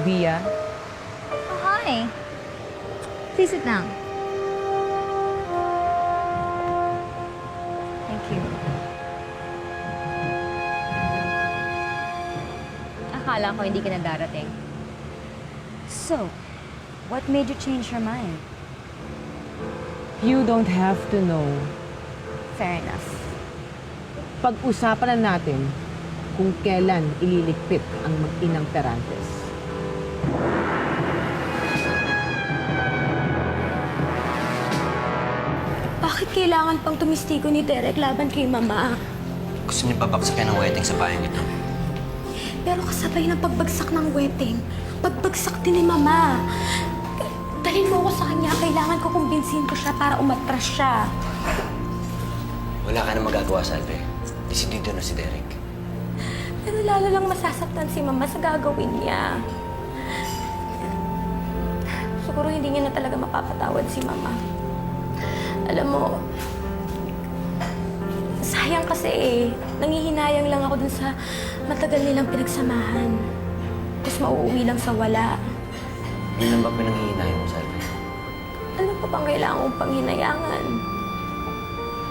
Bia. Oh, hi. Please sit down. Thank you. Akala ko hindi ka na darating. So, what made you change your mind? You don't have to know. Fair enough. Pag-usapan na natin kung kailan ililigpit ang mag-inang Perantes. Bakit kailangan pang tumistigo ni Derek laban kay Mama? Gusto niyo babaksakin ang wedding sa bayan ito. Pero kasabay ng pagbagsak ng wedding, pagbagsak din ni Mama. Dalhin mo ako sa kanya. Kailangan ko kumbinsin ko siya para umatras siya. Wala ka na magagawa, Salve. Desidido na si Derek. Pero lalo lang masasaktan si Mama sa gagawin niya. Siguro hindi niya na talaga mapapatawad si Mama. Alam mo, sayang kasi nangihinayang lang ako dun sa matagal nilang pinagsamahan. Tapos mauuwi lang sa wala. Yun lang ba pinanghihinayan mo, Salve? Ano pa bang kailangan kong panghinayangan?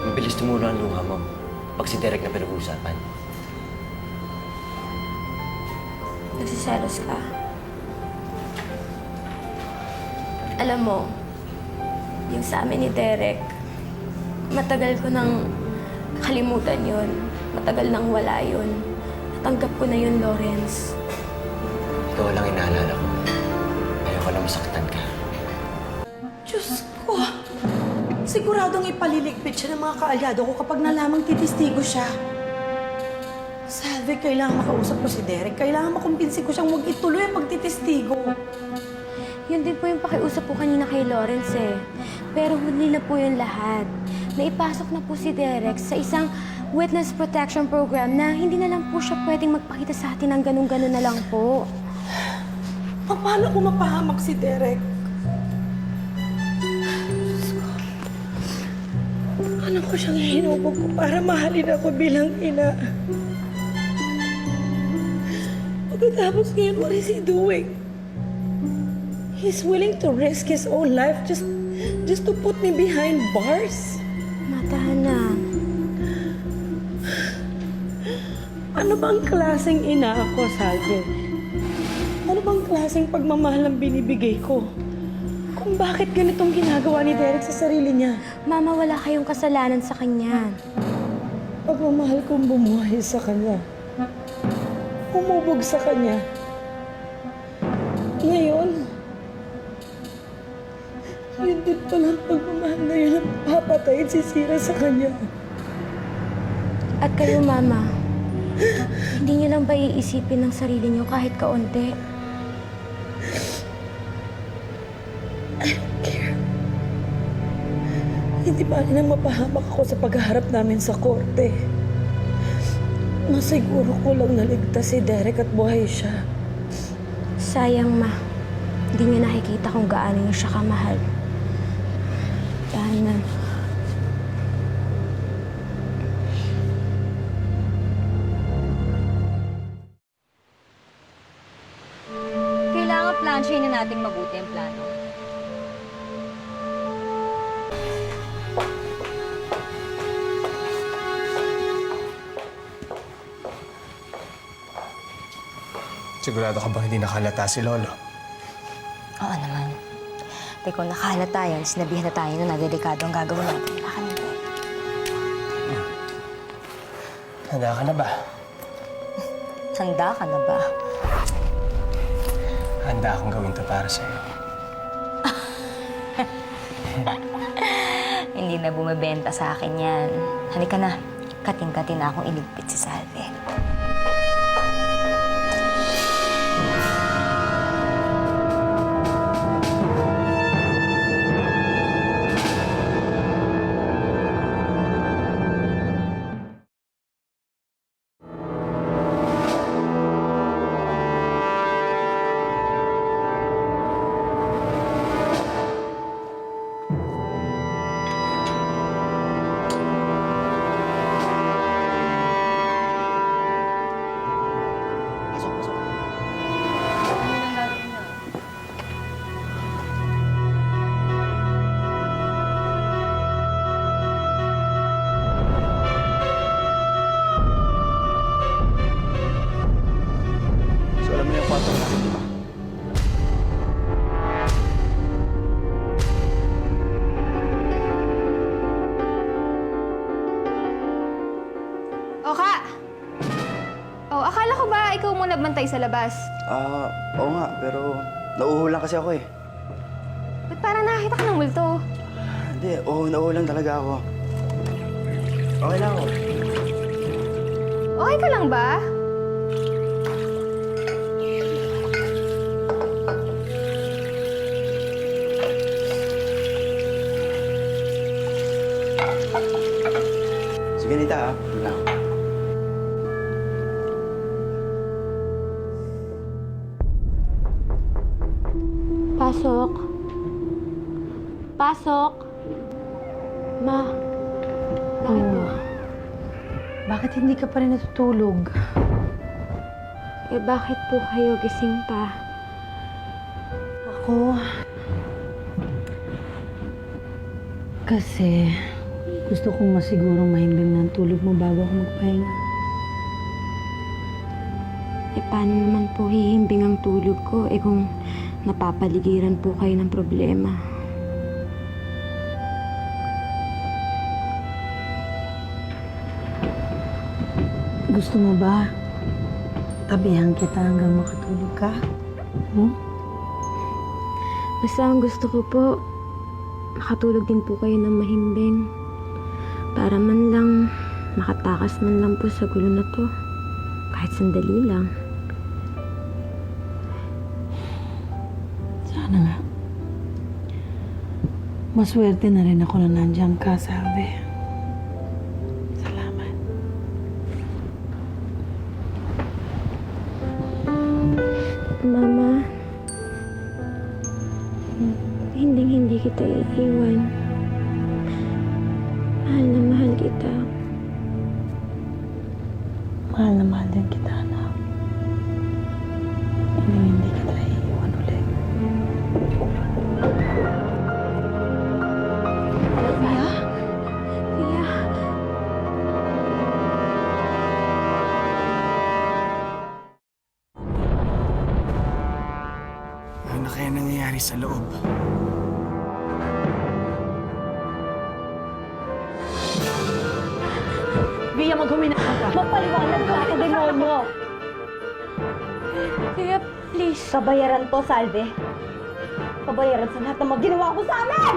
Mabilis tumulo ang luha mo pag si Derek na pinag-uusapan. Nagsiselos ka. Alam mo, yung sa amin ni Derek, matagal ko nang kalimutan yun. Matagal nang wala yun. Natanggap ko na yun, Lawrence. Ikaw lang inaalala ko. Ayoko lang masaktan ka. Diyos ko! Siguradong ipaliligpit siya ng mga kaalyado ko kapag nalamang titistigo siya. Salve, kailangan makausap ko si Derek. Kailangan makumbinsi ko siyang huwag ituloy ang pagtitistigo. Yun din po yung pakiusap ko kanina kay Lawrence eh. Pero huli na po yung lahat. Naipasok na po si Derek sa isang witness protection program na hindi na lang po siya pwedeng magpakita sa atin ng ganun-ganun na lang po. Paano ko mapahamak si Derek? Diyos ko. Ano ko siyang hinubog ko para mahalin ako bilang ina? Pagkatapos ngayon, what is he doing? He's willing to risk his own life just to put me behind bars? Matahan na. Ano bang klaseng ina ako, Salve? Ano bang klaseng pagmamahal ang binibigay ko? Kung bakit ganitong ginagawa ni Derek sa sarili niya? Mama, wala kayong kasalanan sa kanya. Pagmamahal kong bumuhay sa kanya. Umubog sa kanya. Ngayon, yun din palang pagmamahal na yun ang papatayin si Sira sa kanya. At kayo, Mama, hindi niyo lang ba iisipin ng sarili niyo kahit kaunti? Hindi ba nang mapahamak ako sa paghaharap namin sa korte? Masiguro ko lang naligtas si Derek at buhay siya. Sayang, Ma. Hindi niyo nakikita kung gaano niyo siya kamahal. Dahil na... Kailangan plansyahin na nating mabuti ang plano. Sigurado ka bang hindi nakalata si Lolo? Oo naman. Teko, nakahalata yan. Sinabihan na tayo na delikado ang gagawin natin. Baka hindi. Handa ka na ba? Handa ka na ba? Handa akong gawin to para sa'yo. Hindi na bumibenta sa akin yan. Halika na. Kating-kating na akong iligpit si Salve. bantay sa labas. Oo nga, pero nauuho lang kasi ako eh. Ba't parang nakakita ka ng multo? Hindi, nauuho lang talaga ako. Okay lang ako. Okay ka lang ba? Sige, Nita, Yun lang. Pasok. Pasok. Ma, bakit po? Bakit hindi ka pa rin natutulog? Eh, bakit po kayo gising pa? Ako? Kasi gusto kong masigurong mahimbing ng tulog mo bago ako magpahinga. Eh, paano naman po hihimbing ang tulog ko? Eh, kung napapaligiran po kayo ng problema. Gusto mo ba tabihan kita hanggang makatulog ka? Basta ang gusto ko po, makatulog din po kayo ng mahimbing. Para man lang, makatakas man lang po sa gulo na to. Kahit sandali lang. Sana nga. Maswerte na rin ako na nandiyan ka, Salve. Salamat. Mama, hindi kita iiwan. Mahal na mahal kita. Mahal na mahal din kita, anak. Hindi kita iiwan ulit. Pia? Pia? Ano na kaya nangyayari sa loob? Bia, maghumina ka pa. Magpaliwanag ka sa demonyo. Pia, please. Kabayaran to, Salve. Kabayaran sa lahat ng mga ginawa ko sa amin!